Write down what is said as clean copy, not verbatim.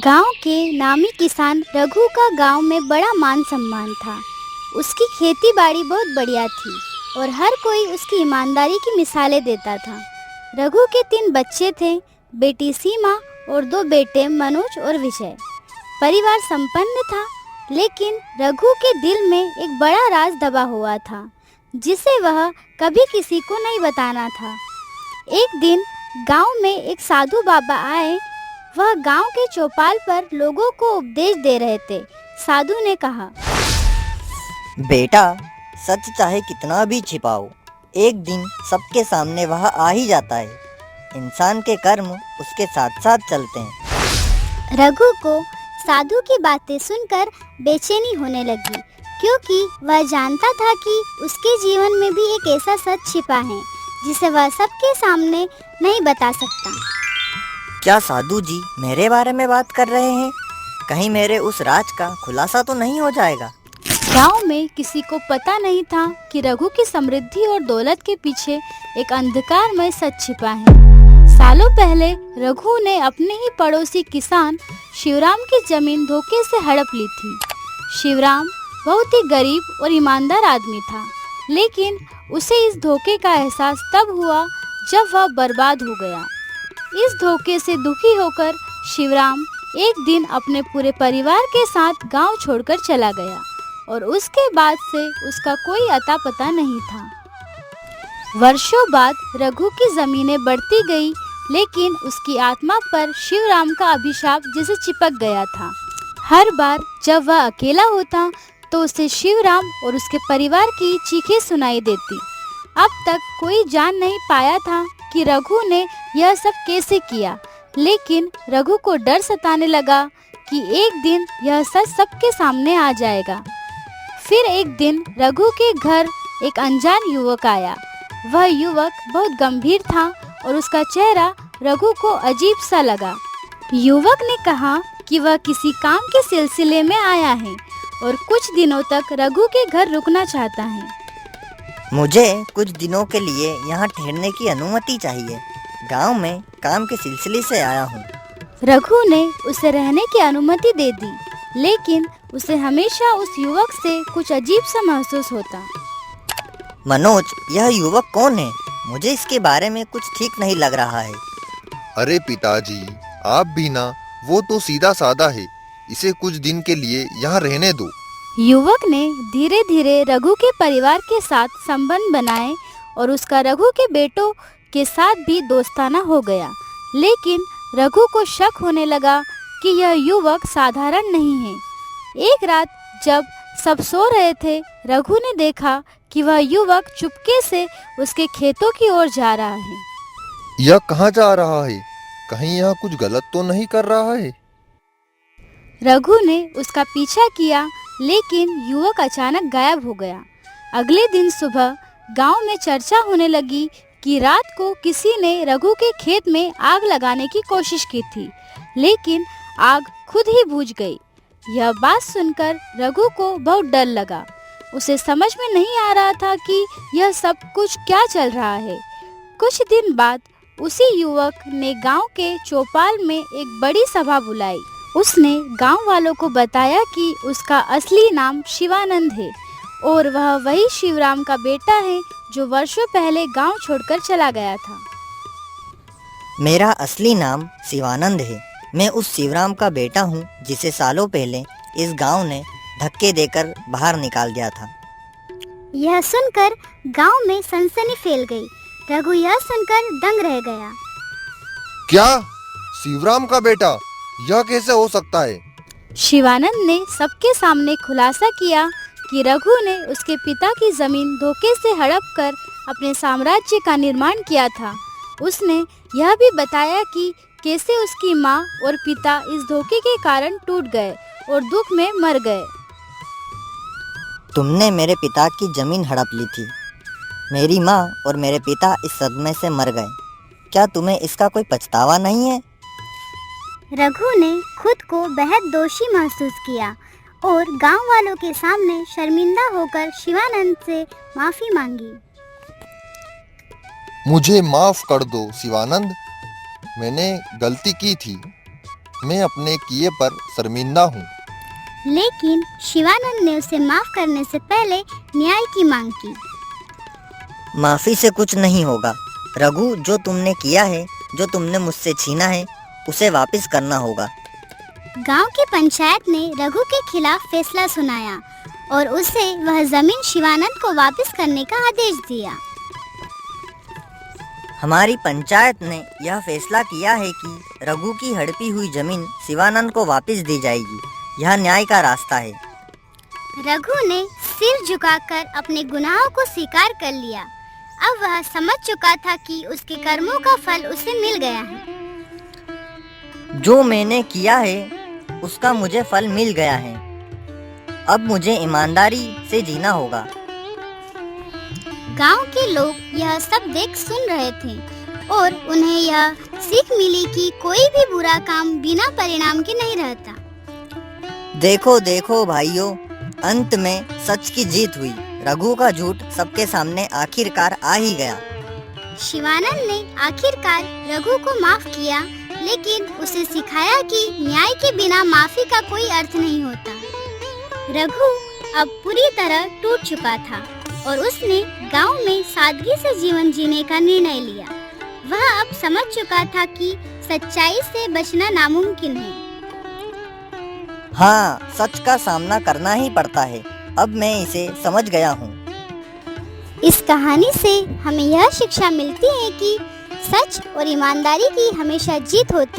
गांव के नामी किसान रघु का गांव में बड़ा मान सम्मान था। उसकी खेती बाड़ी बहुत बढ़िया थी और हर कोई उसकी ईमानदारी की मिसालें देता था। रघु के 3 बच्चे थे, बेटी सीमा और 2 बेटे मनोज और विजय। परिवार संपन्न था, लेकिन रघु के दिल में एक बड़ा राज दबा हुआ था जिसे वह कभी किसी को नहीं बताना था। एक दिन गांव में एक साधु बाबा आए। वह गांव के चौपाल पर लोगों को उपदेश दे रहे थे। साधु ने कहा, बेटा, सच चाहे कितना भी छिपाओ, एक दिन सबके सामने वह आ ही जाता है। इंसान के कर्म उसके साथ साथ चलते हैं। रघु को साधु की बातें सुनकर बेचैनी होने लगी, क्योंकि वह जानता था कि उसके जीवन में भी एक ऐसा सच छिपा है जिसे वह सबके सामने नहीं बता सकता। क्या साधु जी मेरे बारे में बात कर रहे हैं? कहीं मेरे उस राज का खुलासा तो नहीं हो जाएगा? गांव में किसी को पता नहीं था कि रघु की समृद्धि और दौलत के पीछे एक अंधकारमय सच छिपा है। सालों पहले रघु ने अपने ही पड़ोसी किसान शिवराम की जमीन धोखे से हड़प ली थी। शिवराम बहुत ही गरीब और ईमानदार आदमी था, लेकिन उसे इस धोखे का एहसास तब हुआ जब वह बर्बाद हो गया। इस धोखे से दुखी होकर शिवराम एक दिन अपने पूरे परिवार के साथ गांव छोड़कर चला गया और उसके बाद से उसका कोई अता पता नहीं था। वर्षों बाद रघु की जमीनें बढ़ती गई, लेकिन उसकी आत्मा पर शिवराम का अभिशाप जैसे चिपक गया था। हर बार जब वह अकेला होता तो उसे शिवराम और उसके परिवार की चीखें सुनाई देती। अब तक कोई जान नहीं पाया था कि रघु ने यह सब कैसे किया, लेकिन रघु को डर सताने लगा कि एक दिन यह सच सबके सामने आ जाएगा। फिर एक दिन रघु के घर एक अनजान युवक आया। वह युवक बहुत गंभीर था और उसका चेहरा रघु को अजीब सा लगा। युवक ने कहा कि वह किसी काम के सिलसिले में आया है और कुछ दिनों तक रघु के घर रुकना चाहता है। मुझे कुछ दिनों के लिए यहाँ ठहरने की अनुमति चाहिए। गांव में काम के सिलसिले से आया हूँ। रघु ने उसे रहने की अनुमति दे दी, लेकिन उसे हमेशा उस युवक से कुछ अजीब सा महसूस होता। मनोज, यह युवक कौन है? मुझे इसके बारे में कुछ ठीक नहीं लग रहा है। अरे पिताजी, आप भी ना, वो तो सीधा साधा है। इसे कुछ दिन के लिए यहाँ रहने दो। युवक ने धीरे धीरे रघु के परिवार के साथ संबंध बनाए और उसका रघु के बेटों के साथ भी दोस्ताना हो गया। लेकिन रघु को शक होने लगा कि यह युवक साधारण नहीं है। एक रात जब सब सो रहे थे, रघु ने देखा कि वह युवक चुपके से उसके खेतों की ओर जा रहा है। यह कहाँ जा रहा है? कहीं यहाँ कुछ गलत तो नहीं कर रहा है? रघु ने उसका पीछा किया, लेकिन युवक अचानक गायब हो गया। अगले दिन सुबह गांव में चर्चा होने लगी कि रात को किसी ने रघु के खेत में आग लगाने की कोशिश की थी, लेकिन आग खुद ही बुझ गई। यह बात सुनकर रघु को बहुत डर लगा। उसे समझ में नहीं आ रहा था कि यह सब कुछ क्या चल रहा है। कुछ दिन बाद उसी युवक ने गांव के चौपाल में एक बड़ी सभा बुलाई। उसने गांव वालों को बताया कि उसका असली नाम शिवानंद है और वह वही शिवराम का बेटा है जो वर्षों पहले गांव छोड़कर चला गया था। मेरा असली नाम शिवानंद है। मैं उस शिवराम का बेटा हूँ जिसे सालों पहले इस गांव ने धक्के देकर बाहर निकाल दिया था। यह सुनकर गांव में सनसनी फैल गई। रघु यह सुनकर दंग रह गया। क्या? शिवराम का बेटा? यह कैसे हो सकता है? शिवानंद ने सबके सामने खुलासा किया कि रघु ने उसके पिता की जमीन धोखे से हड़प कर अपने साम्राज्य का निर्माण किया था। उसने यह भी बताया कि कैसे उसकी माँ और पिता इस धोखे के कारण टूट गए और दुख में मर गए। तुमने मेरे पिता की जमीन हड़प ली थी। मेरी माँ और मेरे पिता इस सदमे से मर गए। क्या तुम्हें इसका कोई पछतावा नहीं है? रघु ने खुद को बेहद दोषी महसूस किया और गांव वालों के सामने शर्मिंदा होकर शिवानंद से माफी मांगी। मुझे माफ कर दो शिवानंद, मैंने गलती की थी। मैं अपने किए पर शर्मिंदा हूँ। लेकिन शिवानंद ने उसे माफ करने से पहले न्याय की मांग की। माफी से कुछ नहीं होगा रघु, जो तुमने किया है, जो तुमने मुझसे छीना है, उसे वापस करना होगा। गांव की पंचायत ने रघु के खिलाफ फैसला सुनाया और उसे वह जमीन शिवानंद को वापस करने का आदेश दिया। हमारी पंचायत ने यह फैसला किया है कि रघु की हड़पी हुई जमीन शिवानंद को वापस दी जाएगी। यह न्याय का रास्ता है। रघु ने सिर झुकाकर अपने गुनाहों को स्वीकार कर लिया। अब वह समझ चुका था कि उसके कर्मों का फल उसे मिल गया है। जो मैंने किया है उसका मुझे फल मिल गया है। अब मुझे ईमानदारी से जीना होगा। गांव के लोग यह सब देख सुन रहे थे और उन्हें यह सीख मिली कि कोई भी बुरा काम बिना परिणाम के नहीं रहता। देखो देखो भाइयों, अंत में सच की जीत हुई। रघु का झूठ सबके सामने आखिरकार आ ही गया। शिवानंद ने आखिरकार रघु को माफ किया, लेकिन उसे सिखाया कि न्याय के बिना माफी का कोई अर्थ नहीं होता। रघु अब पूरी तरह टूट चुका था और उसने गांव में सादगी से जीवन जीने का निर्णय लिया। वह अब समझ चुका था कि सच्चाई से बचना नामुमकिन है। हाँ, सच का सामना करना ही पड़ता है। अब मैं इसे समझ गया हूँ। इस कहानी से हमें यह शिक्षा मिलती है कि सच और ईमानदारी की हमेशा जीत होती है।